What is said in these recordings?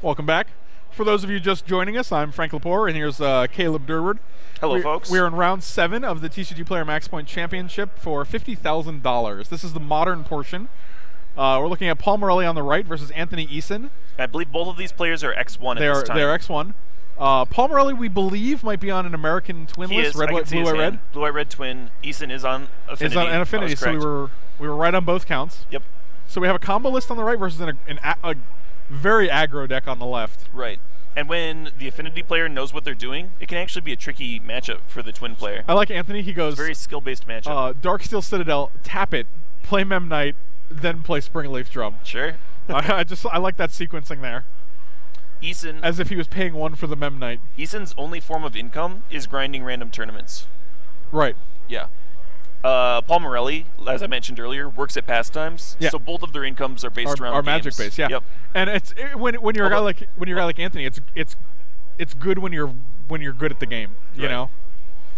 Welcome back. For those of you just joining us, I'm Frank Lepore, and here's Caleb Durward. Hello, folks. We're in round 7 of the TCGPlayer Max Point Championship for $50,000. This is the modern portion. We're looking at Paul Morelli on the right versus Anthony Eason. I believe both of these players are X1 at this time. They're X1. Paul Morelli, we believe, might be on an American twin He list. is. Red, white, blue, white, red. Blue, white, red twin. Eason is on Affinity. Is on an Affinity, so we were right on both counts. Yep. So we have a combo list on the right versus a very aggro deck on the left. Right. And when the Affinity player knows what they're doing, it can actually be a tricky matchup for the twin player. I like Anthony. He goes... It's a very skill-based matchup. Darksteel Citadel, tap it, play Mem Knight, then play Springleaf Drum. Sure. I like that sequencing there. Eason... As if he was paying 1 for the Mem Knight. Eason's only form of income is grinding random tournaments. Right. Yeah. Paul Morelli, as I mentioned earlier, works at Pastimes, so both of their incomes are based around games. Magic based, yeah. Yep. And when you're a guy like Anthony, it's good when you're good at the game, you know.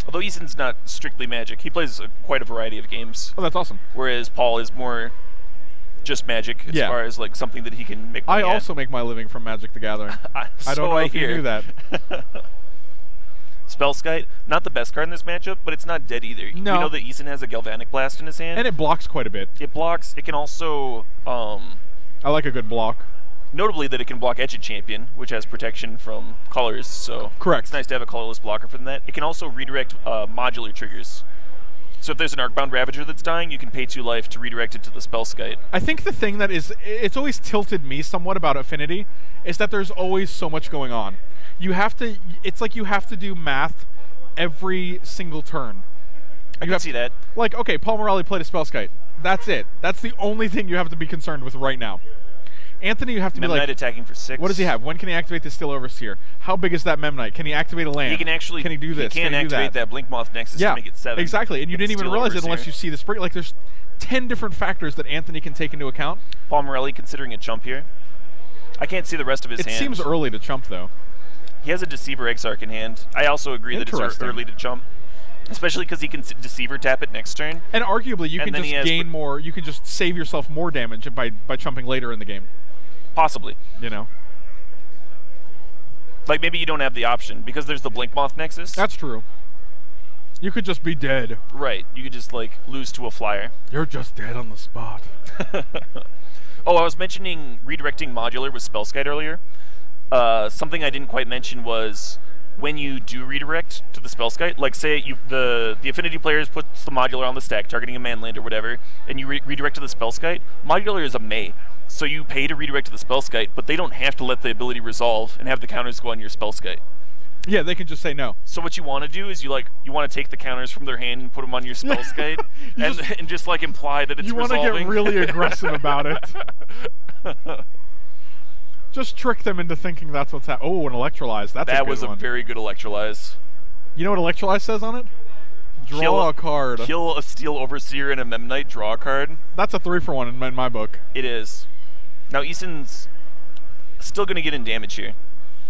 Although Eason's not strictly Magic, he plays quite a variety of games. Oh, that's awesome. Whereas Paul is more just Magic as far as like something that he can make money I also make my living from Magic the Gathering. I don't know if you knew that. Spellskite, not the best card in this matchup, but it's not dead either. No. We know that Eason has a Galvanic Blast in his hand. And it blocks quite a bit. It blocks. It can also... I like a good block. Notably that it can block Etched Champion, which has protection from colors, so... Correct. It's nice to have a colorless blocker from that. It can also redirect modular triggers. So if there's an Arcbound Ravager that's dying, you can pay 2 life to redirect it to the Spellskite. I think the thing that it's always tilted me somewhat about Affinity is that there's always so much going on. It's like you have to do math every single turn. I can see that. Like, okay, Paul Morelli played a Spellskite. That's it. That's the only thing you have to be concerned with right now. Anthony, you have to be like... Mem Knight attacking for 6. What does he have? When can he activate the Steel Overseer? How big is that Mem Knight? Can he activate a land? He can actually... Can he do this? He can activate that Blinkmoth Nexus to make it 7. Exactly. And you didn't even realize it unless you see the spring. Like, there's 10 different factors that Anthony can take into account. Paul Morelli considering a chump here. I can't see the rest of his hand. It seems early to chump, though. He has a Deceiver Exarch in hand. I also agree that it's early to chump. Especially because he can Deceiver tap it next turn. And arguably, you can just gain more... You can just save yourself more damage by chumping later in the game. Possibly. You know? Like, maybe you don't have the option, because there's the Blinkmoth Nexus. That's true. You could just be dead. Right. You could just, like, lose to a flyer. You're just dead on the spot. Oh, I was mentioning redirecting modular with Spellskite earlier. Something I didn't quite mention was when you do redirect to the Spellskite, like say the Affinity players puts the modular on the stack, targeting a manland or whatever, and you redirect to the Spellskite, modular is a May. So you pay to redirect to the Spellskite, but they don't have to let the ability resolve and have the counters go on your Spellskite. Yeah, they can just say no. So what you want to do is you want to take the counters from their hand and put them on your Spellskite and just like imply that it's resolving. You want to get really aggressive about it. Just trick them into thinking that's what's happening. Oh, an Electrolyze. That's a good one. That was a very good Electrolyze. You know what Electrolyze says on it? Draw a card. Kill a Steel Overseer and a Mem Knight, draw a card. That's a 3-for-1 in my book. It is. Now Eason's still going to get in damage here.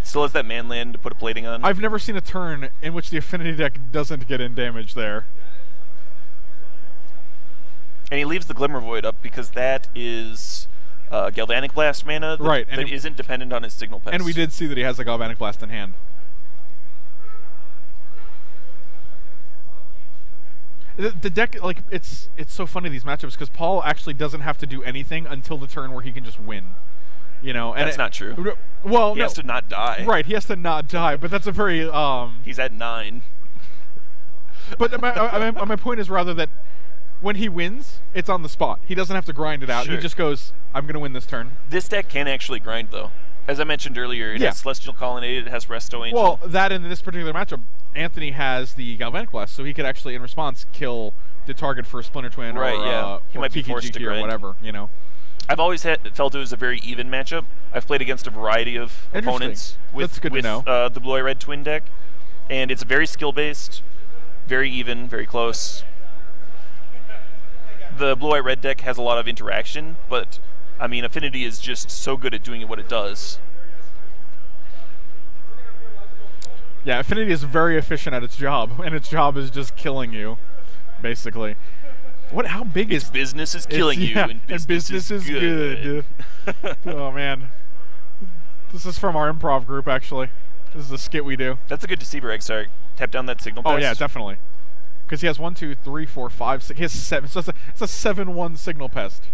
Still has that manland to put a plating on. I've never seen a turn in which the Affinity deck doesn't get in damage there. And he leaves the Glimmer Void up because that is Galvanic Blast mana that isn't dependent on his Signal Pest. And we did see that he has a Galvanic Blast in hand. The deck, like, it's so funny, these matchups, because Paul actually doesn't have to do anything until the turn where he can just win. You know, and that's not true. Well, he has to not die. Right, he has to not die, but that's a very... He's at 9. But my point is rather that when he wins, it's on the spot. He doesn't have to grind it out. Sure. He just goes, I'm going to win this turn. This deck can actually grind, though. As I mentioned earlier, it has Celestial Colonnade, it has Resto Angel. Well, that in this particular matchup, Anthony has the Galvanic Blast, so he could actually, in response, kill the target for a Splinter Twin he might be forced to grind. Or whatever, you know. I've always felt it was a very even matchup. I've played against a variety of opponents with the Blue-Eye-Red Twin deck, and it's very skill-based, very even, very close. The Blue-Eye-Red deck has a lot of interaction, but, I mean, Affinity is just so good at doing what it does. Yeah, Affinity is very efficient at its job, and its job is just killing you, basically. How big is... business is killing you, and business is good. Oh, man. This is from our improv group, actually. This is a skit we do. That's a good deceiver, Exarch. Tap down that signal pest. Oh, yeah, definitely. Because he has 1, 2, 3, 4, 5, 6. He has 7. So it's a 7-1 signal pest.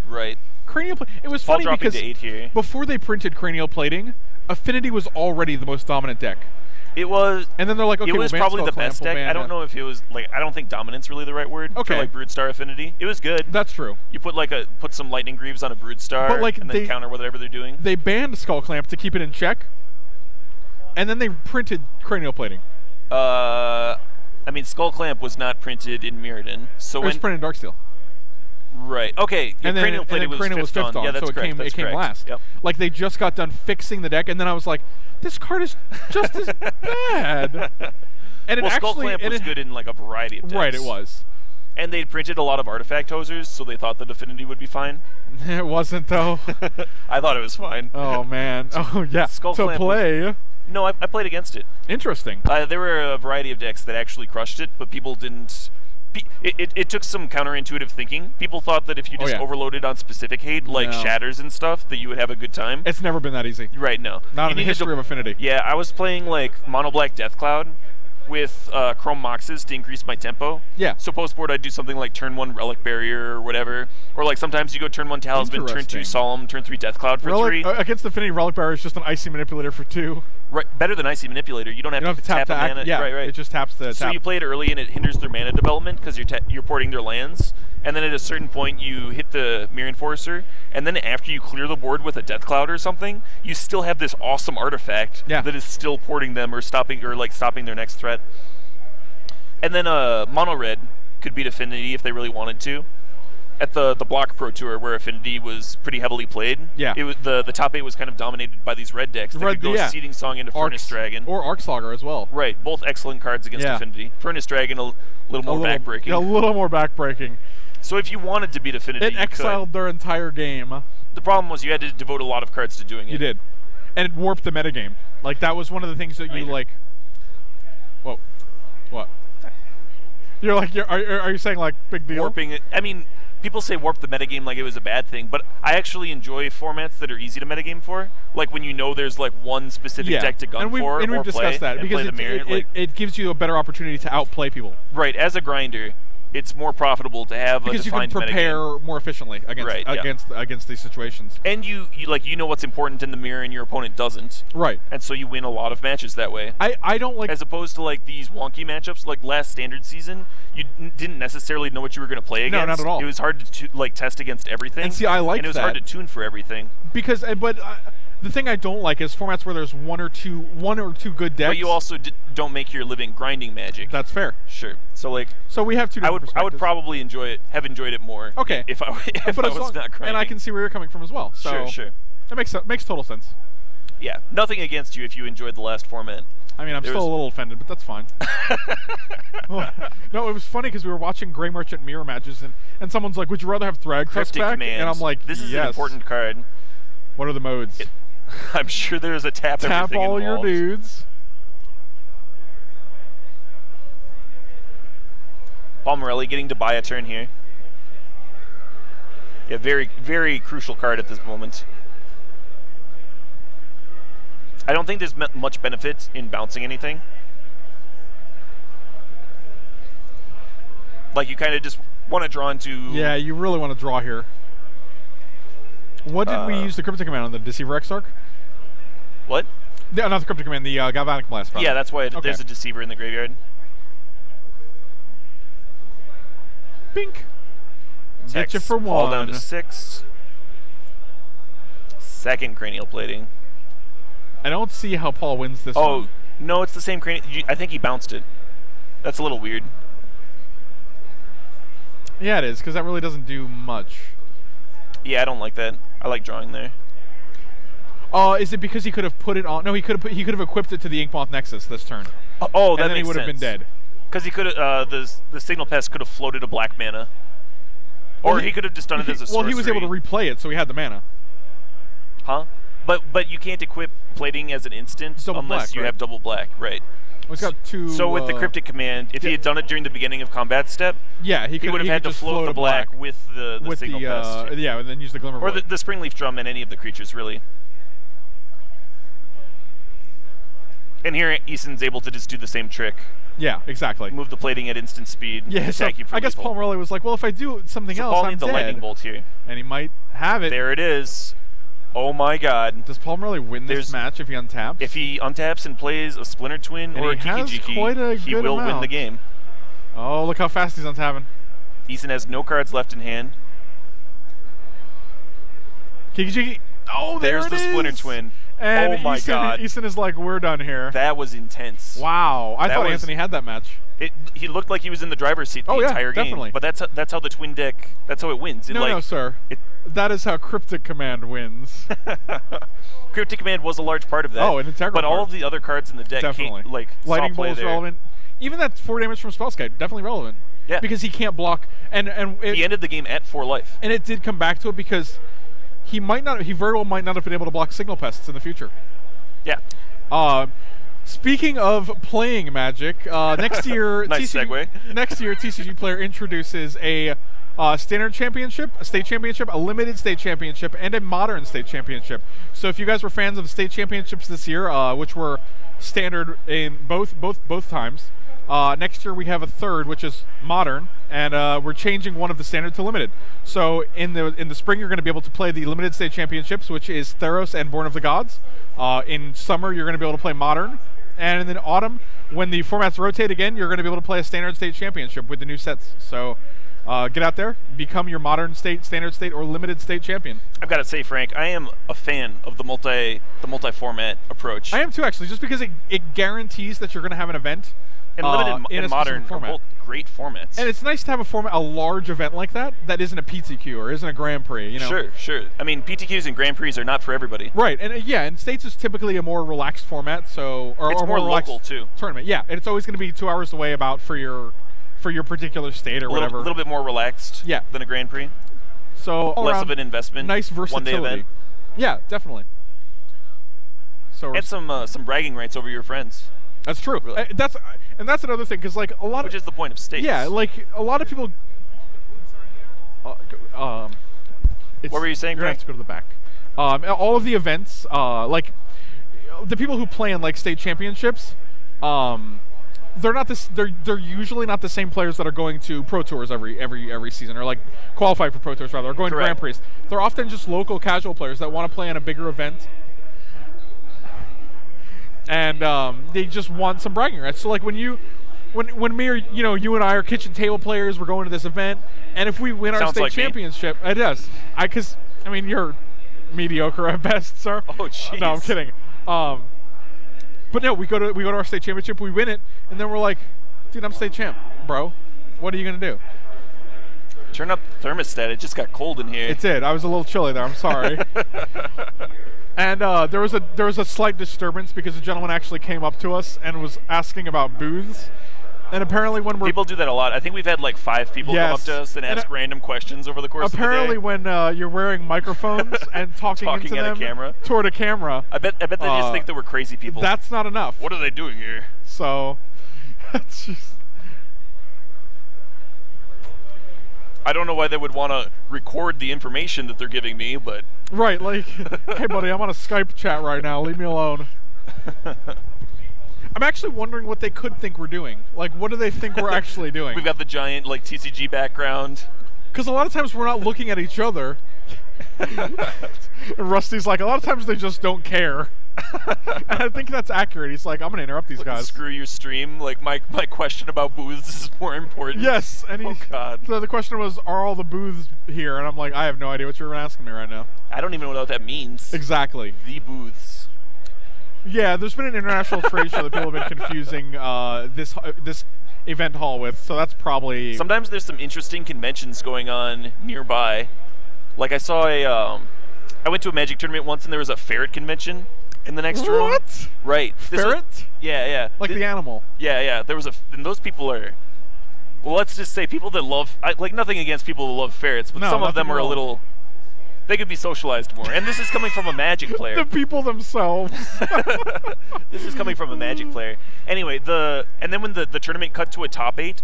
Right. Cranial plating. It was I'll funny drop because into 8 here. before they printed cranial plating, Affinity was already the most dominant deck. It was. And then they're like, okay, it was we'll ban probably the Skull best Clamp, deck. I don't know if it was like. I don't think dominance really the right word. Okay. For like Broodstar Affinity, it was good. That's true. You put some Lightning Greaves on a Broodstar, But, like, and then counter whatever they're doing. They banned Skull Clamp to keep it in check, and then they printed cranial plating. I mean, Skull Clamp was not printed in Mirrodin, so It was printed in Darksteel. Right. Okay. And then Cranial Plating was fifth on. Yeah, that's so correct. it came last. Yep. Like they just got done fixing the deck, and then I was like, this card is just as bad. And it Skull Clamp was good in like a variety of decks. Right, it was. And they printed a lot of artifact hosers, so they thought that Affinity would be fine. It wasn't though. I thought it was fine. Oh man. Oh yeah. Skull so Clamp play. No, I played against it. Interesting. There were a variety of decks that actually crushed it, but people didn't. It took some counterintuitive thinking. People thought that if you just overloaded on specific hate, like shatters and stuff, that you would have a good time. It's never been that easy. Right, no. Not in the history of Affinity. Yeah, I was playing like Mono Black Death Cloud with Chrome Moxes to increase my tempo. Yeah. So post-board I'd do something like turn 1 Relic Barrier or whatever. Or like sometimes you go turn 1 Talisman, turn 2 Solemn, turn 3 Death Cloud for 3. Against Affinity, Relic Barrier is just an Icy Manipulator for 2. Right, better than Icy Manipulator. You don't have to tap the mana. Yeah, right. It just taps the So you play it early and it hinders their mana development because you're porting their lands. And then at a certain point you hit the Mirror Enforcer, and then after you clear the board with a Death Cloud or something, you still have this awesome artifact that is still porting them or stopping their next threat. And then Mono Red could beat Affinity if they really wanted to. At the Block Pro Tour, where Affinity was pretty heavily played, it was the top 8 was kind of dominated by these red decks that could go Seeding Song into Furnace Dragon. Or Arcslogger as well. Right, both excellent cards against Affinity. Furnace Dragon, a little more backbreaking. Yeah, a little more backbreaking. So if you wanted to beat Affinity, it exiled their entire game. The problem was you had to devote a lot of cards to doing it. You did. And it warped the metagame. Like, that was one of the things that you, like... Whoa. What? You're like, are you saying, like, big deal? Warping it. I mean... People say warp the metagame like it was a bad thing, but I actually enjoy formats that are easy to metagame for. Like when you know there's like one specific deck to gun for and we've discussed that because it gives you a better opportunity to outplay people. Right, as a grinder, it's more profitable to have a defined because you can prepare more efficiently against these situations. And you know what's important in the mirror and your opponent doesn't. Right. And so you win a lot of matches that way. I don't like... As opposed to like these wonky matchups, like last standard season, you didn't necessarily know what you were going to play against. No, not at all. It was hard to like test against everything. And see, I like that. And it was hard to tune for everything. Because, the thing I don't like is formats where there's one or two good decks. But you also don't make your living grinding Magic. That's fair. Sure. So like. So we have two different perspectives. I would probably have enjoyed it more. Okay. If I was not grinding. And I can see where you're coming from as well. So sure. That makes total sense. Yeah. Nothing against you if you enjoyed the last format. I mean, I'm still a little offended, but that's fine. No, it was funny because we were watching Grey Merchant mirror matches, and someone's like, "Would you rather have Thragtusk back?" Command. And I'm like, "This is an important card." What are the modes? I'm sure there's a tap all involved. Your dudes. Paul Morelli getting to buy a turn here. Yeah, very, very crucial card at this moment. I don't think there's much benefit in bouncing anything. Like, you kind of just want to draw into... Yeah, you really want to draw here. What did we use the Cryptic Command on? The Deceiver Exarch? What? Yeah, not the Cryptic Command, the Galvanic Blast. Probably. Yeah, that's why there's a Deceiver in the graveyard. Bink. Get you for one. Fall down to 6. Second Cranial Plating. I don't see how Paul wins this one. Oh, no, it's the same cranial. I think he bounced it. That's a little weird. Yeah, it is, because that really doesn't do much. Yeah, I don't like that. I like drawing there. Is it because he could have put it on? No, he could have equipped it to the Inkmoth Nexus this turn. Oh, that and then he would have been dead. Because he could have the Signal Pest could have floated a black mana. Or he could have just done it as a sorcery. Well, he was able to replay it, so he had the mana. Huh? But you can't equip plating as an instant unless you have double black, right? Well, got two, so with the Cryptic Command, if he had done it during the beginning of combat step, he would have had to float the black with the Signal Pest. Yeah, and then use the Glimmer or the Springleaf Drum and any of the creatures, really. And here, Eason's able to just do the same trick. Yeah, exactly. Move the plating at instant speed. Yeah, so attack you for I guess lethal. Paul Morelli was like, well, if I do something else, Paul I'm needs dead. a lightning bolt here. And he might have it. There it is. Oh my god. Does Paul Morelli win this match if he untaps? If he untaps and plays a Splinter Twin or a Kiki-Jiki, he will win the game. Oh, look how fast he's untapping. Eason has no cards left in hand. Kiki-Jiki. Oh, there's the Splinter Twin. And oh my god. Eason is like, we're done here. That was intense. Wow. I thought Anthony had that match. He looked like he was in the driver's seat the entire game. Definitely. But that's how the twin deck, that's how it wins. No, sir. That is how Cryptic Command wins. Cryptic Command was a large part of that. Oh, an integral But part. all of the other cards in the deck Definitely. Lightning Bolt is relevant. Even that 4 damage from Spellskite, definitely relevant. Yeah. Because he can't block. And he ended the game at 4 life. And it did come back to it because he very well might not have been able to block Signal Pests in the future. Yeah. Speaking of playing Magic, next year, nice segue. Next year, TCGPlayer introduces a standard championship, a state championship, a limited state championship, and a modern state championship. So if you guys were fans of state championships this year, which were standard in both times, next year we have a third, which is modern, and we're changing one of the standard to limited. So in the spring, you're going to be able to play the limited state championships, which is Theros and Born of the Gods. In summer, you're going to be able to play modern. And in the autumn, when the formats rotate again, you're going to be able to play a standard state championship with the new sets. So get out there, become your modern state, standard state, or limited state champion. I've got to say, Frank, I am a fan of the multi-format approach. I am too, actually, just because it guarantees that you're going to have an event. And limited in and modern are both great formats. And it's nice to have a large event like that isn't a PTQ or isn't a Grand Prix, you know? Sure. I mean, PTQs and Grand Prix are not for everybody. Right, and and States is typically a more relaxed format, so it's more local too. Tournament, yeah, and it's always going to be 2 hours away for your particular state or whatever. A little bit more relaxed. Than a Grand Prix. So less of an investment. Nice versatility. One-day event. Yeah, definitely. So and some bragging rights over your friends. That's true. Really. That's another thing, because like which is the point of states. Yeah, like a lot of people. What were you saying? You're gonna have to go to the back. All of the events, like the people who play in like state championships, they're not this. They're usually not the same players that are going to Pro Tours every season, or like qualify for Pro Tours rather, or going to Grand Prix. They're often just local casual players that want to play in a bigger event. And they just want some bragging rights. So like when me or you and I are kitchen table players, we're going to this event, and if we win our state championship, it does. Because you're mediocre at best, sir. Oh jeez. No, I'm kidding. But no, we go to our state championship, we win it, and then we're like, dude, I'm state champ, bro. What are you gonna do? Turn up the thermostat. It just got cold in here. It did. I was a little chilly there. I'm sorry. And there was a slight disturbance because a gentleman actually came up to us and was asking about booths. And apparently people do that a lot. I think we've had like 5 people come up to us and ask random questions over the course of the day. Apparently when you're wearing microphones and talking into them toward a camera. I bet they just think that we're crazy people. That's not enough. What are they doing here? So that's just... I don't know why they would want to record the information that they're giving me, but... Right, like, hey buddy, I'm on a Skype chat right now, leave me alone. I'm actually wondering what they could think we're doing. Like, what do they think we're actually doing? We've got the giant, like, TCG background. Because a lot of times we're not looking at each other. Rusty's like, a lot of times they just don't care. And I think that's accurate. He's like, I'm going to interrupt these guys. Screw your stream. Like, my question about booths is more important. Yes. And oh, God. So the question was, are all the booths here? And I'm like, I have no idea what you're asking me right now. I don't even know what that means. Exactly. The booths. Yeah, there's been an international trade show that people have been confusing this event hall with, so that's probably... Sometimes there's some interesting conventions going on nearby. Like, I saw I went to a Magic tournament once, and there was a ferret convention in the next room. What? Right. Ferret? Yeah. Like the animal. Yeah. There was and those people are... Well, let's just say people that love... like, nothing against people that love ferrets, but some of them are a little... They could be socialized more. And this is coming from a Magic player. The people themselves. This is coming from a Magic player. Anyway, and then when the tournament cut to a top 8,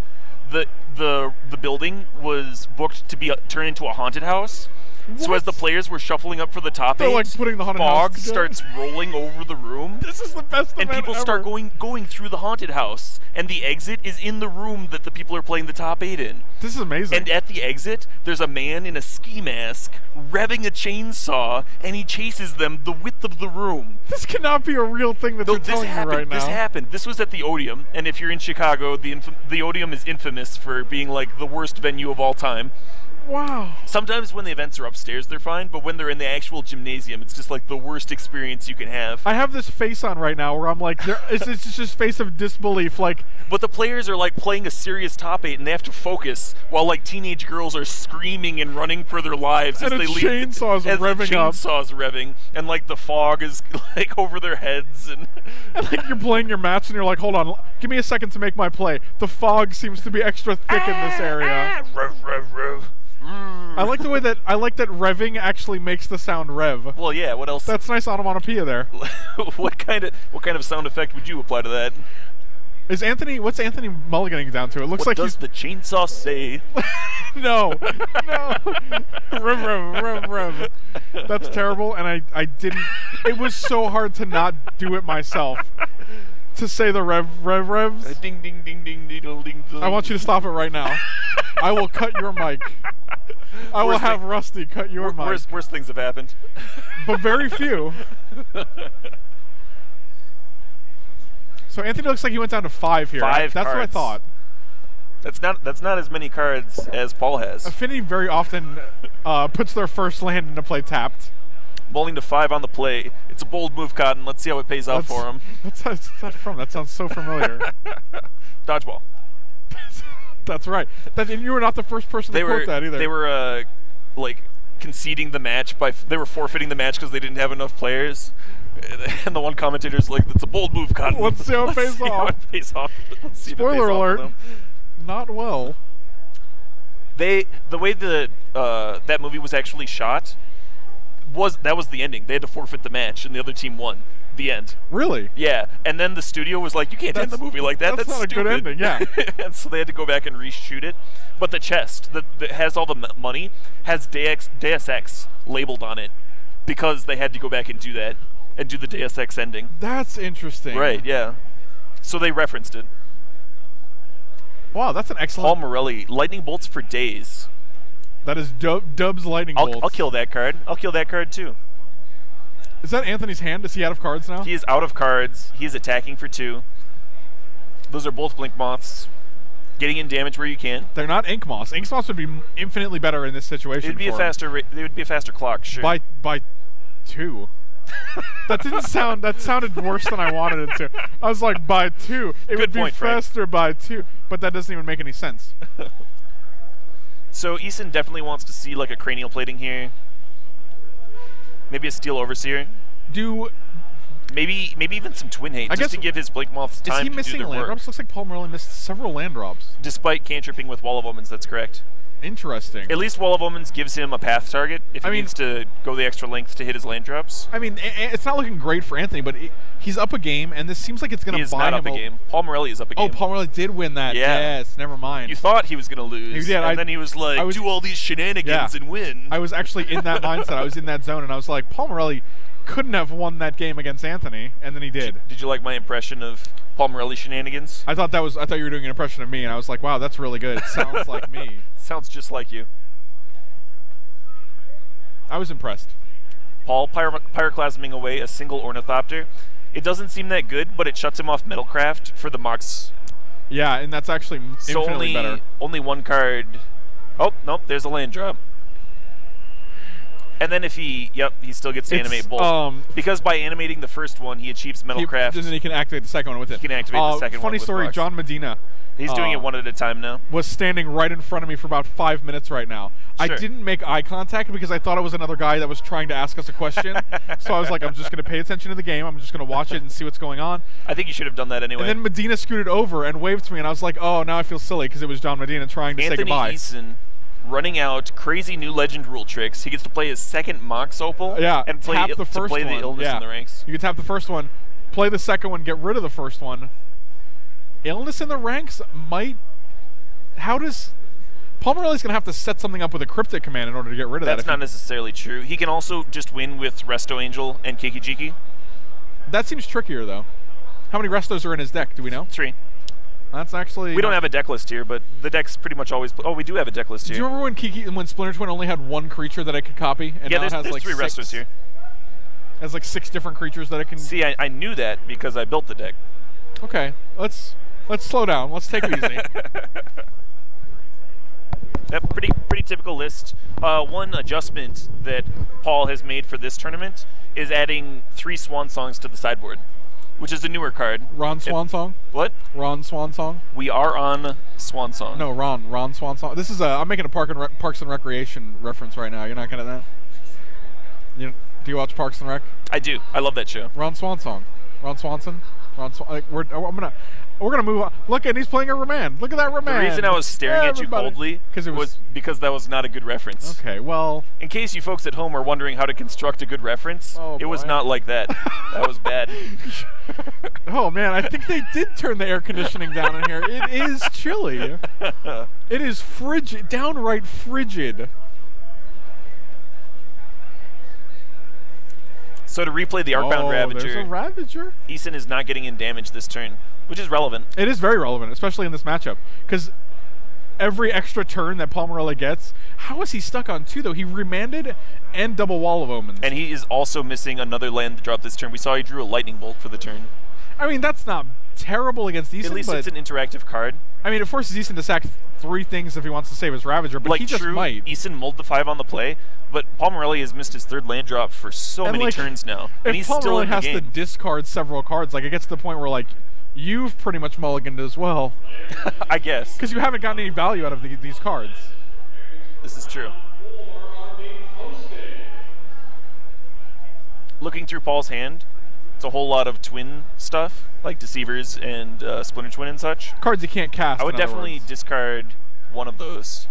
the building was booked to be turned into a haunted house. So as the players were shuffling up for the top They're eight, like putting the haunted fog house together. starts rolling over the room. This is the best And event people ever. start going through the haunted house, and the exit is in the room that the people are playing the top eight in. This is amazing. And at the exit, there's a man in a ski mask revving a chainsaw, and he chases them the width of the room. This cannot be a real thing that they're telling me right now. This happened. This was at the Odeum, and if you're in Chicago, the Odeum is infamous for being like the worst venue of all time. Wow. Sometimes when the events are upstairs, they're fine, but when they're in the actual gymnasium, it's just like the worst experience you can have. I have this face on right now where I'm like, it's just face of disbelief. Like, but the players are like playing a serious top eight, and they have to focus while like teenage girls are screaming and running for their lives as and they leave. Chainsaws revving up. Chainsaws revving, and like the fog is like over their heads, and like you're playing your match, and you're like, hold on, give me a second to make my play. The fog seems to be extra thick in this area. Rev, rev, rev. I like the way that revving actually makes the sound rev. Well, yeah. What else? That's nice onomatopoeia there. what kind of sound effect would you apply to that? What's Anthony mulliganing down to? It looks like What does the chainsaw say? No. Rev, rev, rev, rev. That's terrible, and I didn't. It was so hard to not do it myself. To say the revs. Ding, ding, ding, ding, ding, ding, ding. I want you to stop it right now. I will cut your mic. I will have Rusty cut your mic. Worse things have happened. But very few. So Anthony looks like he went down to 5 here. That's cards. What I thought. That's not as many cards as Paul has. Affinity very often puts their first land into play tapped. Bowling to 5 on the play. It's a bold move, Cotton. Let's see how it pays off for him. What's that from? That sounds so familiar. Dodgeball. That's right. And you were not the first person to quote that either. They were like conceding the match they were forfeiting the match because they didn't have enough players. And the one commentator's like, "That's a bold move, Cotton. Let's see how it pays off." Let's see Spoiler alert. Not well. The way that movie was actually shot was the ending. They had to forfeit the match, and the other team won. The end. Really? Yeah. And then the studio was like, "You can't end the movie like that. That's not stupid." a good ending. Yeah. And so they had to go back and reshoot it. But the chest that has all the money has Deus Ex labeled on it because they had to go back and do that and do the Deus Ex ending. That's interesting. Right. Yeah. So they referenced it. Wow, that's an excellent. Paul Morelli, lightning bolts for days. That is Dub's lightning bolts. I'll kill that card. I'll kill that card too. Is that Anthony's hand? Is he out of cards now? He is out of cards. He is attacking for 2. Those are both blink moths. Getting in damage where you can. They're not ink moths. Ink moths would be infinitely better in this situation. It would be a faster clock. Sure. By 2. That didn't sound. That sounded worse than I wanted it to. I was like, by 2. It would be faster by 2. But that doesn't even make any sense. So Eason definitely wants to see like a cranial plating here. Maybe a steel overseer. Maybe even some twin hate just to give his blink moths time to do their work. Is he missing land drops? Looks like Paul Morelli missed several land drops. Despite cantripping with Wall of Omens, that's correct. Interesting. At least Wall of Omens gives him a path target if he needs to go the extra length to hit his land drops. I mean, it's not looking great for Anthony, but he's up a game, and this seems like it's going to buy him. He is not up a game. Paul Morelli is up a game. Oh, Paul Morelli did win that. Yeah. Yes, never mind. You thought he was going to lose, he did. And then he was like, do all these shenanigans and win. I was actually in that mindset. I was in that zone, and I was like, Paul Morelli couldn't have won that game against Anthony, and then he did. Did you like my impression of Paul Morelli shenanigans? I thought you were doing an impression of me, and I was like, wow, that's really good. It sounds like me. Sounds just like you. I was impressed. Paul pyroclasming away a single ornithopter. It doesn't seem that good, but it shuts him off Metalcraft for the Mox. Yeah, and that's actually infinitely better. Only one card. Oh, nope, there's a land drop. And then if he still gets to animate both. Because by animating the first one, he achieves Metalcraft. And then he can activate the second one with it. He can activate the second one Funny with story, Mox. John Medina. He's doing it one at a time now. Was standing right in front of me for about 5 minutes right now. Sure. I didn't make eye contact because I thought it was another guy that was trying to ask us a question. So I was like, I'm just going to pay attention to the game. I'm just going to watch it and see what's going on. I think you should have done that anyway. And then Medina scooted over and waved to me, and I was like, oh, now I feel silly because it was John Medina trying to say goodbye. Eason running out crazy new legend rule tricks. He gets to play his second Mox Opal and play the illness in the ranks. You can tap the first one, play the second one, get rid of the first one. Illness in the ranks might... Paul Morelli's going to have to set something up with a cryptic command in order to get rid of that. That's not necessarily true. He can also just win with Resto Angel and Kiki-Jiki. That seems trickier, though. How many Restos are in his deck? Do we know? 3. That's actually... We don't have a deck list here, but the deck's pretty much always... Oh, we do have a deck list here. Do you remember when Splinter Twin only had 1 creature that it could copy? And yeah, now there's like 3 Restos here. It has like 6 different creatures that it can... See, I knew that because I built the deck. Okay, let's slow down. Let's take it easy. Yep, pretty typical list. One adjustment that Paul has made for this tournament is adding 3 Swan Songs to the sideboard, which is a newer card. Ron Swan Song? What? Ron Swan Song? We are on Swan Song. No, Ron Swan Song. This is I'm making a Parks and Recreation reference right now. You're not good at that? Do you watch Parks and Rec? I do. I love that show. Ron Swan Song. Ron Swanson? We're gonna move on. Look, and he's playing a Remand. Look at that Remand. The reason I was staring at you coldly was because that was not a good reference. Okay, well... In case you folks at home are wondering how to construct a good reference, it was not like that. That was bad. Oh, man, I think they did turn the air conditioning down in here. It is chilly. It is frigid, downright frigid. So to replay the Arcbound Ravager, there's a Ravager. Eason is not getting in damage this turn, which is relevant. It is very relevant, especially in this matchup, because every extra turn that Paul Morelli gets, how is he stuck on 2, though? He remanded and double Wall of Omens. And he is also missing another land to drop this turn. We saw he drew a Lightning Bolt for the turn. I mean, that's not terrible against Eason. At least it's an interactive card. I mean, it forces Eason to sack 3 things if he wants to save his Ravager, but like he just might. Eason mulled the 5 on the play, but Paul Morelli has missed his 3rd land drop for so many turns now, and he's still in the game. If Paul Morelli has to discard several cards, like it gets to the point where like you've pretty much mulliganed as well. I guess. Because you haven't gotten any value out of these cards. This is true. Looking through Paul's hand, it's a whole lot of twin stuff, like Deceivers and Splinter Twin and such. Cards you can't cast. I would definitely discard one of those.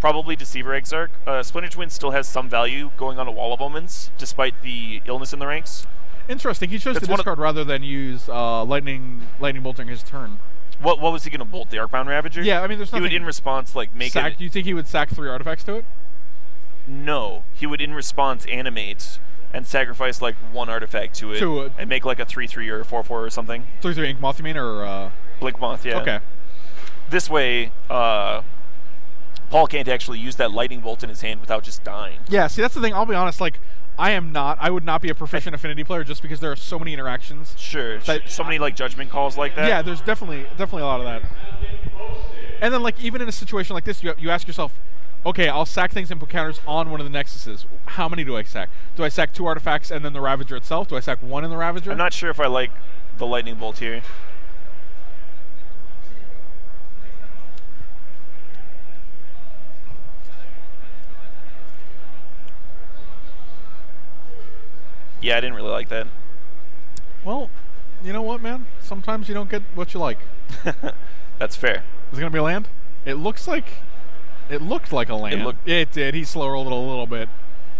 Probably Deceiver Exarch. Splinter Twin still has some value going on a Wall of Omens, despite the illness in the ranks. Interesting. He chose to discard rather than use lightning bolting his turn. What was he going to bolt? The Arcbound Ravager? Yeah, I mean, there's nothing. He would, in response, like make it. Do you think he would sack 3 artifacts to it? No, he would, in response, animate and sacrifice like 1 artifact to it, and make like a 3/3 or a 4/4 or something. 3/3 Ink Moth, you mean, or Blink Moth? Yeah. Okay. This way, Paul can't actually use that lightning bolt in his hand without just dying. Yeah, see, that's the thing. I'll be honest, like, I would not be a proficient Affinity player just because there are so many interactions. Sure, so many, like, judgment calls like that. Yeah, there's definitely a lot of that. And then, like, even in a situation like this, you ask yourself, okay, I'll sack things and put counters on one of the Nexuses. How many do I sack? Do I sack 2 artifacts and then the Ravager itself? Do I sack 1 in the Ravager? I'm not sure if I like the lightning bolt here. Yeah, I didn't really like that. Well, you know what, man? Sometimes you don't get what you like. That's fair. Is it going to be a land? It looks like... It looked like a land. It did. He slow rolled it a little bit.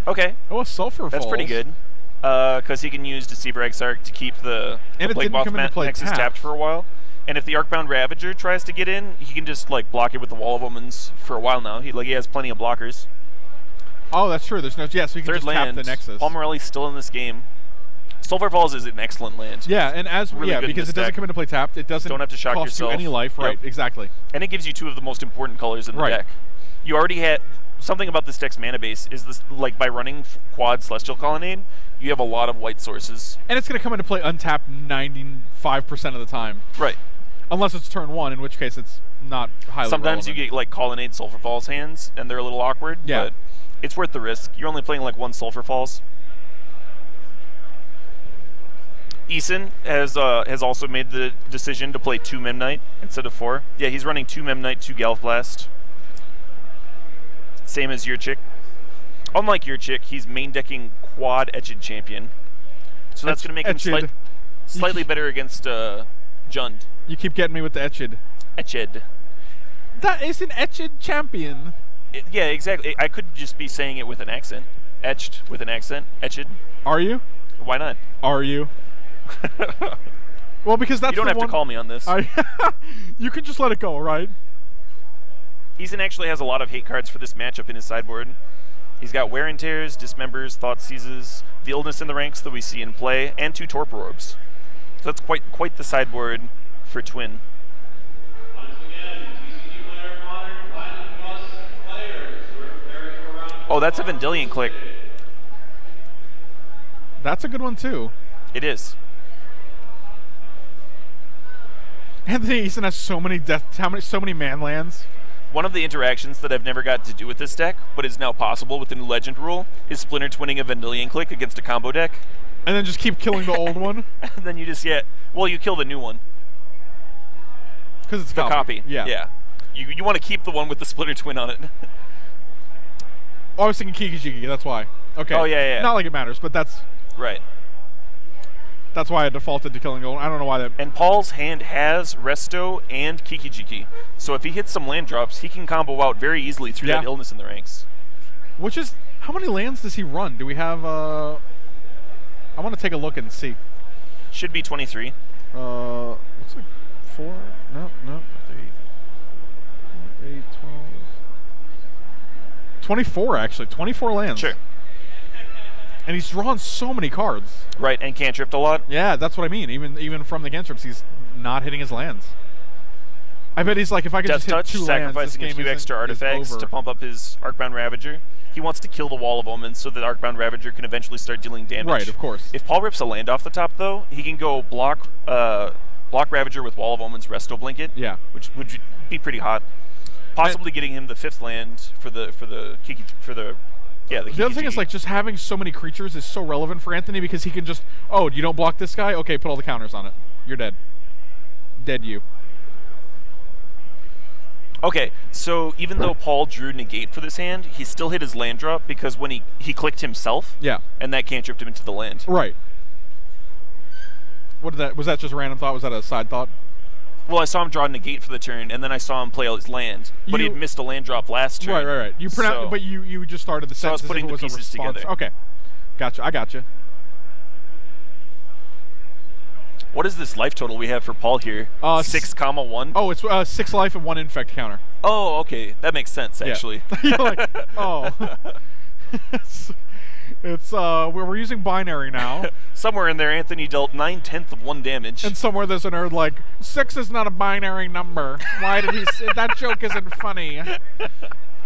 Okay. Oh, Sulfur Falls. That's pretty good. Because he can use Deceiver Exarch to keep the Blink Moth Nexus tapped for a while. And if the Arcbound Ravager tries to get in, he can just like block it with the Wall of Omens for a while now. He has plenty of blockers. Oh, that's true. There's no... Yeah, so you can just tap the Nexus. Paul Morelli's still in this game. Sulfur Falls is an excellent land. Yeah, and because it doesn't come into play tapped, it doesn't have to shock cost yourself. You any life. Right, exactly. And it gives you 2 of the most important colors in the deck. You already had... Something about this deck's mana base is this, like, by running quad Celestial Colonnade, you have a lot of white sources. And it's going to come into play untapped 95% of the time. Right. Unless it's turn 1, in which case it's not highly Sometimes relevant. You get, like, Colonnade Sulfur Falls hands, and they're a little awkward. Yeah. But it's worth the risk. You're only playing, like, 1 Sulfur Falls. Eason has also made the decision to play 2 Memnite instead of 4. Yeah, he's running 2 Memnite, 2 Galv Blast. Same as your chick. Unlike your chick, he's main decking quad Etched Champion. So that's going to make him slightly better against Jund. You keep getting me with the Etched. Etched. That is an Etched Champion. Yeah, exactly. I could just be saying it with an accent. Etched with an accent. Etched. Are you? Why not? Are you? Well, because that's you don't have to call me on this. You can just let it go, right? Eason actually has a lot of hate cards for this matchup in his sideboard. He's got Wear and Tears, Dismembers, Thought Seizes, the Illness in the Ranks that we see in play, and 2 Torpor Orbs. So that's quite the sideboard for Twin. Oh, that's a Vendilion Click. That's a good one too. It is. Anthony Eason has so many so many man lands. One of the interactions that I've never got to do with this deck, but is now possible with the new Legend rule, is Splinter Twinning a Vendilion Click against a combo deck. And then just keep killing the old one? And then you just well, you kill the new one. Because it's the copy. Yeah. You want to keep the one with the Splinter Twin on it. Oh, I was thinking Kiki-Jiki, that's why. Okay. Oh, yeah. Not like it matters, but that's... Right. That's why I defaulted to killing gold. I don't know why that... And Paul's hand has Resto and Kiki-Jiki. So if he hits some land drops, he can combo out very easily through that Illness in the Ranks. Which is... How many lands does he run? Do we have... I want to take a look and see. Should be 23. Looks like 4... No. 3, 8, 12... 24, actually. 24 lands. Sure. And he's drawn so many cards. Right, and cantripped a lot. Yeah, that's what I mean. Even from the cantrips, he's not hitting his lands. I bet he's like, if I could just hit 2 lands, this game sacrificing a few extra artifacts to pump up his Arcbound Ravager. He wants to kill the Wall of Omens so that Arcbound Ravager can eventually start dealing damage. Right, of course. If Paul rips a land off the top, though, he can go block Ravager with Wall of Omens, Resto Blanket. Yeah. Which would be pretty hot. Possibly getting him the 5th land for the other thing is, like, just having so many creatures is so relevant for Anthony because he can just, oh, you don't block this guy? Okay, put all the counters on it. You're dead. Dead you. Okay, so even though Paul drew negate for this hand, he still hit his land drop because when he clicked himself, and that cantripped him into the land. Right. What did that? Was that just a random thought? Was that a side thought? Well, I saw him draw negate for the turn, and then I saw him play his land, but he had missed a land drop last turn. Right. You but you just started the sentence. So I was putting the pieces together. Okay, gotcha. I gotcha. What is this life total we have for Paul here? 6,1. Oh, it's 6 life and 1 infect counter. Oh, okay, that makes sense actually. You're like, oh. It's we're using binary now. Somewhere in there, Anthony dealt 9/10 of 1 damage. And somewhere there's a nerd like 6 is not a binary number. Why did he? That joke isn't funny.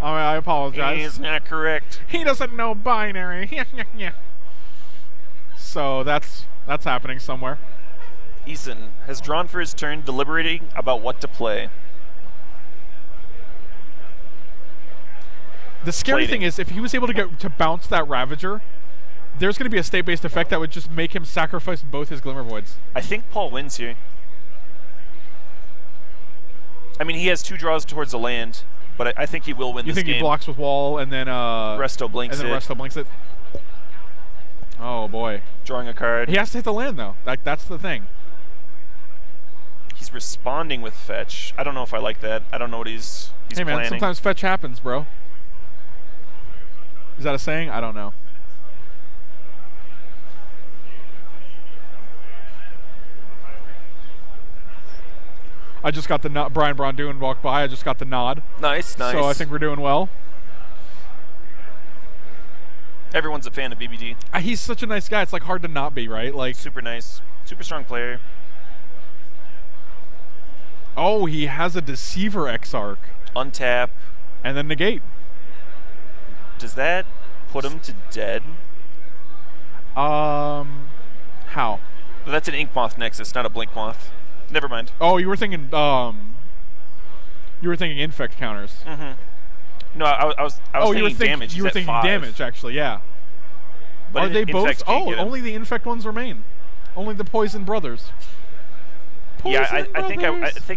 I apologize. He's not correct. He doesn't know binary. So that's happening somewhere. Eason has drawn for his turn, deliberating about what to play. The scary thing is, if he was able to get to bounce that Ravager, there's going to be a state-based effect that would just make him sacrifice both his Glimmer Voids. I think Paul wins here. I mean, he has 2 draws towards the land, but I think he will win this game. You think he blocks with Wall and then Resto blinks it? Oh boy, drawing a card. He has to hit the land though. That's the thing. He's responding with fetch. I don't know if I like that. I don't know what he's Hey man, planning. Sometimes fetch happens, bro. Is that a saying? I don't know. I just got the nod. Brian Brondoon walked by. I just got the nod. Nice. So I think we're doing well. Everyone's a fan of BBD. He's such a nice guy. It's like hard to not be, right? Like super nice, super strong player. Oh, he has a Deceiver Exarch. Untap. And then negate. Does that put him to dead? How? Well, that's an Ink Moth Nexus, not a Blink Moth. Never mind. Oh, you were thinking infect counters. Mm-hmm. No, I was thinking damage. You were thinking 5. damage, actually, yeah. But are they both? Oh, only the infect ones remain. Only the Poison Brothers. Yeah, I think I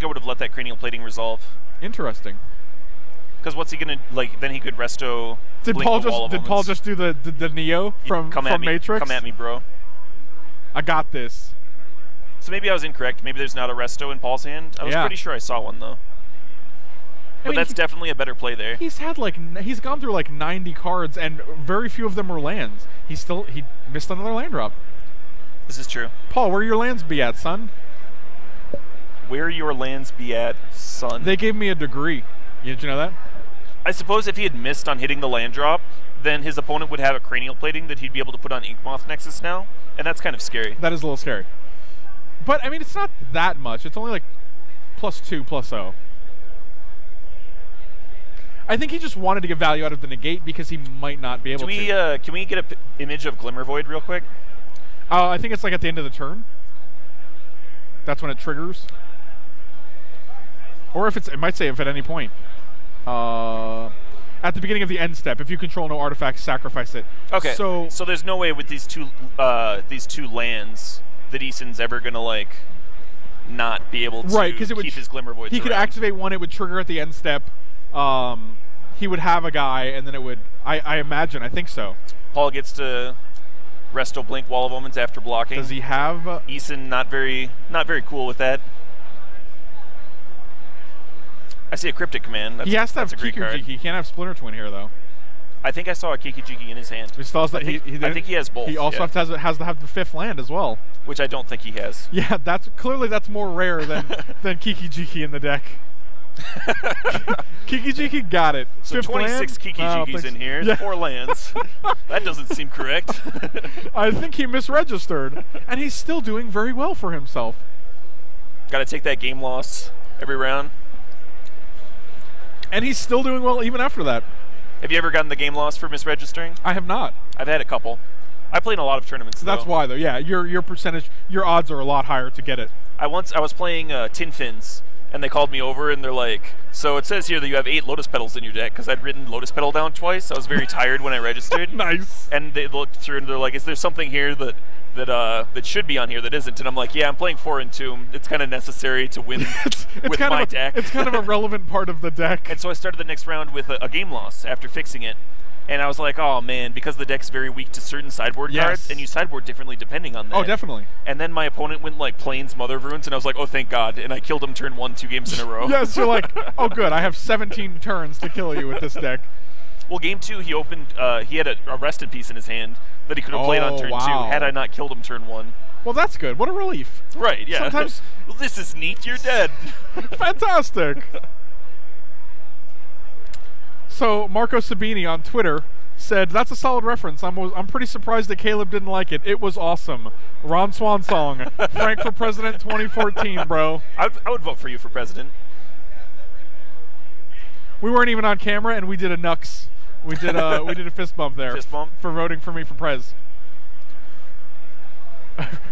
would have let that cranial plating resolve. Interesting. Because what's he gonna like? Then he could resto. Did Paul just do the Neo from Matrix? Come at me, bro. I got this. So maybe I was incorrect. Maybe there's not a resto in Paul's hand. I was pretty sure I saw one though. But that's definitely a better play there. He's gone through like 90 cards, and very few of them were lands. He missed another land drop. This is true. Paul, where your lands be at, son? Where your lands be at, son? They gave me a degree. Did you know that? I suppose if he had missed on hitting the land drop, then his opponent would have a cranial plating that he'd be able to put on Inkmoth Nexus now, and that's kind of scary. That is a little scary. But, I mean, it's not that much. It's only like +2, +0. I think he just wanted to get value out of the negate because he might not be able to. Can we get an image of Glimmer Void real quick? I think it's like at the end of the turn. That's when it triggers. Or if it might say if at any point. At the beginning of the end step, if you control no artifacts, sacrifice it. Okay. So there's no way with these two lands that Eason's ever gonna like not be able to keep his Glimmer Voids. He could activate one; it would trigger at the end step. He would have a guy, and then it would. I imagine. I think so. Paul gets to Resto Blink Wall of Omens after blocking. Does he have? Eason not very cool with that. I see a Cryptic Command. He has to have Kiki-Jiki. He can't have Splinter Twin here, though. I think I saw a Kiki-Jiki in his hand. I think he has both. He also has to have the 5th land as well. Which I don't think he has. Yeah, that's more rare than Kiki-Jiki in the deck. Kiki-Jiki got it. So 5th 26 Kiki-Jikis in here, yeah. 4 lands. That doesn't seem correct. I think he misregistered, and he's still doing very well for himself. Got to take that game loss every round. And he's still doing well even after that. Have you ever gotten the game loss for misregistering? I have not. I've had a couple. I play in a lot of tournaments. That's why, though. Yeah, your percentage, your odds are a lot higher to get it. I was playing Tin Fins, and they called me over, and they're like, "So it says here that you have 8 Lotus Petals in your deck," because I'd written Lotus Petal down twice. I was very tired when I registered. Nice. And they looked through, and they're like, "Is there something here that should be on here that isn't?" And I'm like, "Yeah, I'm playing 4 Entomb. It's kind of necessary to win with my deck." It's kind of a relevant part of the deck. And so I started the next round with a game loss after fixing it. And I was like, oh man, because the deck's very weak to certain sideboard cards, and you sideboard differently depending on that. Oh, definitely. And then my opponent went like Plains Mother of Runes, and I was like, oh, thank God. And I killed him turn 1 2 games in a row. Yes, you're like, oh good, I have 17 turns to kill you with this deck. Well, game 2, he opened, he had a Rest in Peace in his hand that he could have played on turn 2 had I not killed him turn 1. Well, that's good. What a relief. Right, yeah. Sometimes well, this is neat, you're dead. Fantastic. So, Marco Sabini on Twitter said, that's a solid reference. I'm pretty surprised that Caleb didn't like it. It was awesome. Ron Swan song. Frank for President 2014, bro. I would vote for you for president. We weren't even on camera, and we did a nux. We did a fist bump there. Fist bump? For voting for me for prez.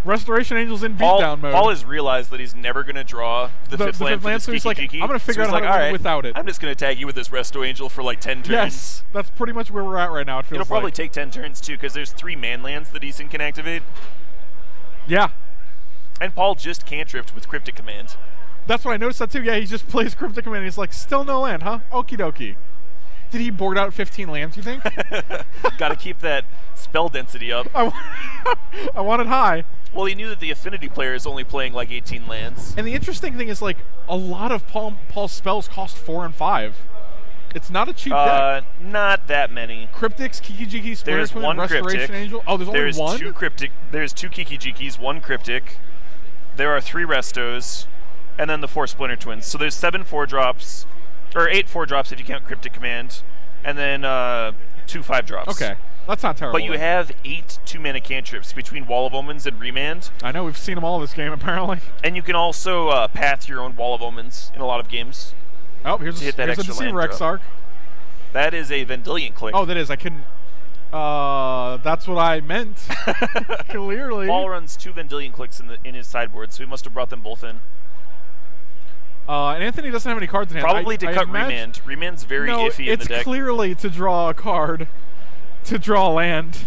Restoration Angel's in beatdown mode. Paul has realized that he's never going to draw the 5th land for this so he's like, I'm going to figure out how to win without it. I'm just going to tag you with this Resto Angel for like 10 turns. Yes, that's pretty much where we're at right now. It'll probably take 10 turns too, because there's 3 man lands that Eason can activate. Yeah. And Paul just cantripped with Cryptic Command. That's what I noticed that too. Yeah, he just plays Cryptic Command. He's like, still no land, huh? Okie dokie. Did he board out 15 lands, you think? Got to keep that spell density up. I want it high. Well, he knew that the Affinity player is only playing like 18 lands. And the interesting thing is, like, a lot of Paul's spells cost 4 and 5. It's not a cheap deck. Not that many. Cryptics, Kiki-Jiki, Splinter Twin, Restoration Angel. Oh, there's only one? There's 2 Kiki-Jikis, 1 Cryptic. There are 3 Restos, and then the 4 Splinter Twins. So there's 7 4-drops, or 8 4-drops if you count Cryptic Command, and then 2 5-drops. Okay. That's not terrible. But you have 8 2-mana cantrips between Wall of Omens and Remand. I know, we've seen them all this game, apparently. And you can also path your own Wall of Omens in a lot of games. Oh, here's a Deceiver Exarch. That is a Vendilion Click. Oh, that is. I couldn't. That's what I meant. Clearly. Paul runs 2 Vendilion Clicks in his sideboard, so he must have brought them both in. And Anthony doesn't have any cards in hand. Probably to cut Remand. Remand's very iffy in the deck. It's clearly to draw a card, to draw a land.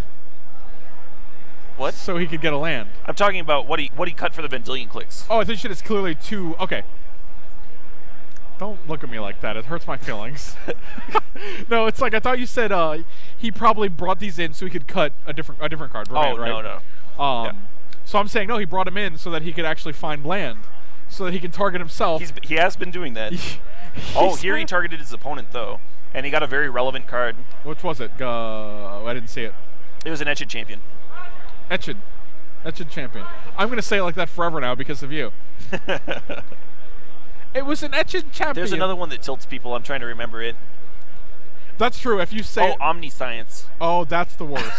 What? So he could get a land. I'm talking about what he cut for the Vendilion Clicks. Oh, I think it's clearly 2. Okay. Don't look at me like that. It hurts my feelings. No, it's like I thought you said he probably brought these in so he could cut a different card. Remand, right? No. Yeah. So I'm saying no. He brought him in so that he could actually find land, so that he can target himself. He has been doing that. Here he targeted his opponent though, and he got a very relevant card. Which was it? I didn't see it. It was an Etched Champion. Etched Champion. I'm gonna say it like that forever now because of you. It was an etching champion. There's another one that tilts people. I'm trying to remember it. That's true. If you say Omniscience. Oh, that's the worst.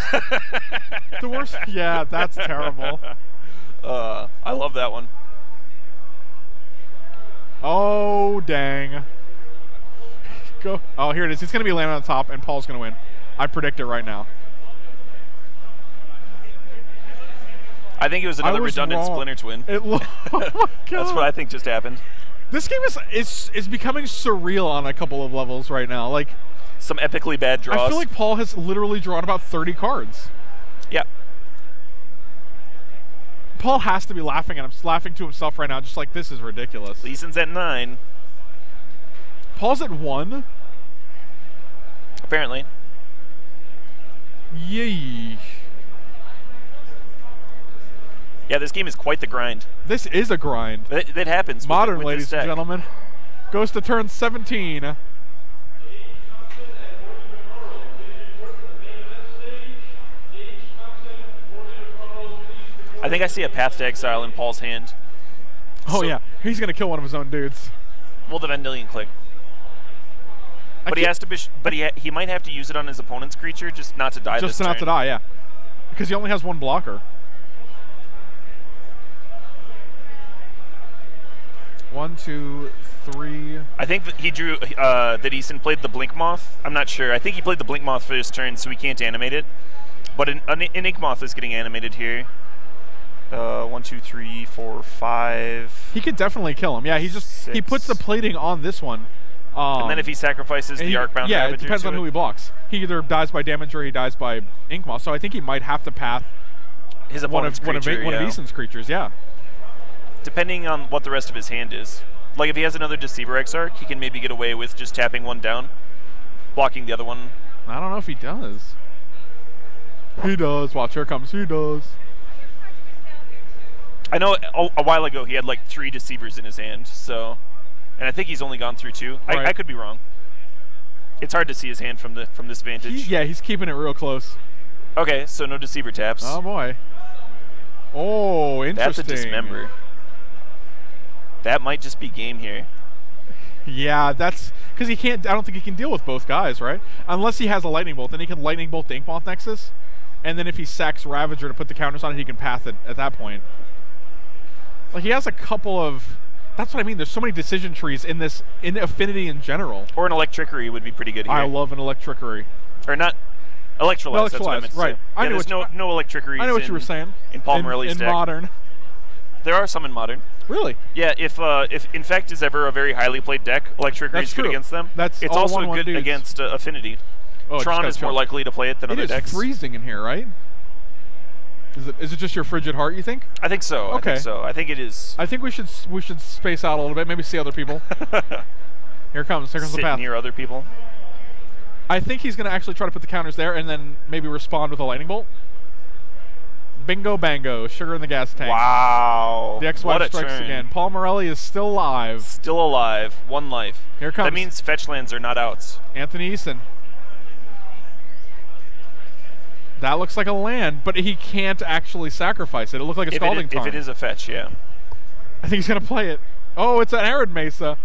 The worst? Yeah, that's terrible. I love that one. Oh, dang. Go. Oh, here it is. It's going to be landing on the top, and Paul's going to win. I predict it right now. I think it was another redundant Splinter Twin. Oh, my God. That's what I think just happened. This game is becoming surreal on a couple of levels right now. Like, some epically bad draws. I feel like Paul has literally drawn about 30 cards. Yeah. Paul has to be laughing at him, laughing to himself right now, just like, this is ridiculous. Eason's at 9. Paul's at 1. Apparently. Yay. Yeah, this game is quite the grind. This is a grind. That happens. Modern, with ladies and gentlemen. Goes to turn 17. I think I see a Path to Exile in Paul's hand. Oh, so, yeah. He's going to kill one of his own dudes. Well, the Vendilion Click. But he has to be. But he might have to use it on his opponent's creature just not to die. Just this not turn. to die, yeah. Because he only has one blocker. 1, 2, 3. I think that he drew that Eason played the Blink Moth. I'm not sure. I think he played the Blink Moth for his turn, so we can't animate it. But an Ink Moth is getting animated here. 1, 2, 3, 4, 5. He could definitely kill him. Yeah, he puts the plating on this one. And then if he sacrifices the Arcbound, yeah, it depends on who he blocks. He either dies by damage or he dies by Ink Moth. So I think he might have to path his opponent's one of Eason's creatures. Yeah. Depending on what the rest of his hand is. Like if he has another Deceiver Exarch, he can maybe get away with just tapping one down, blocking the other one. I don't know if he does. He does. Watch, here comes. He does. I know a while ago he had like 3 Deceivers in his hand, so, and I think he's only gone through 2. Right. I could be wrong. It's hard to see his hand from this vantage. Yeah, he's keeping it real close. Okay, so no Deceiver taps. Oh boy. Oh, interesting. That's a Dismember. That might just be game here. Yeah, that's because he can't. I don't think he can deal with both guys, right? Unless he has a Lightning Bolt, then he can Lightning Bolt the Ink Moth Nexus, and then if he sacks Ravager to put the counters on it, he can path it at that point. Like he has a couple of. That's what I mean. There's so many decision trees in Affinity in general. Or an Electrickery would be pretty good here. I love an Electrickery. Or not. Electrolyze, that's what I meant to right. say. I yeah, know there's no Electrickeries. I know what you were saying. In Paul Morelli's deck. In Modern. There are some in Modern. Really? Yeah, if Infect is ever a very highly played deck, Electrickery is good against them. It's also good against Affinity. Oh, Tron is more likely to play it than other decks. It is freezing in here, right? Is it just your frigid heart, you think? I think so. Okay. I think so. I think it is. I think we should space out a little bit, maybe see other people. Here comes the path. Near other people. I think he's going to actually try to put the counters there and then maybe respond with a Lightning Bolt. Bingo bango, sugar in the gas tank. Wow. The X-Y strikes again. Paul Morelli is still alive. Still alive. 1 life. Here comes. That means fetch lands are not outs. Anthony Eason. That looks like a land, but he can't actually sacrifice it. It looked like a Scalding Tarn. If it is a fetch, yeah. I think he's going to play it. Oh, it's an Arid Mesa.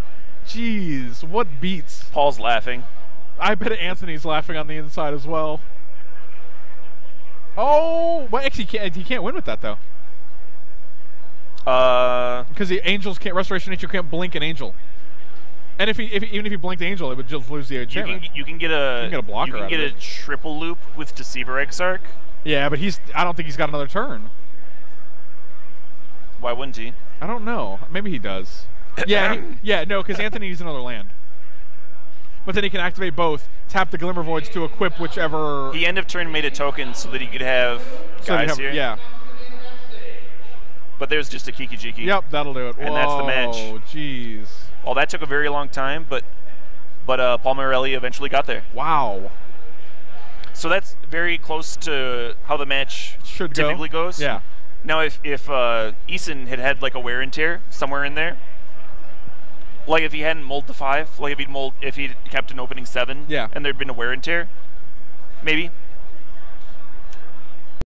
Jeez, what beats? Paul's laughing. I bet Anthony's laughing on the inside as well. Oh, well, actually, he can't win with that, though. Because the Angels can't, Restoration Nature can't blink an Angel. And even if he blinked Angel, it would just lose the enchantment. You can get a blocker. You can get a triple loop with Deceiver Exarch. Yeah, but I don't think he's got another turn. Why wouldn't he? I don't know. Maybe he does. Yeah, no, because Anthony needs another land. But then he can activate both, tap the Glimmer Voids to equip whichever. He end of turn made a token so that he could have guys here. Yeah. But there's just a Kiki-Jiki. Yep, that'll do it. And that's the match. Oh, jeez. Well, that took a very long time, but Paul Morelli eventually got there. Wow. So that's very close to how the match typically goes. Yeah. Now, if Eason had like a wear and tear somewhere in there, like if he hadn't mulled the 5, like if he'd kept an opening 7, yeah, and there'd been a wear and tear, maybe.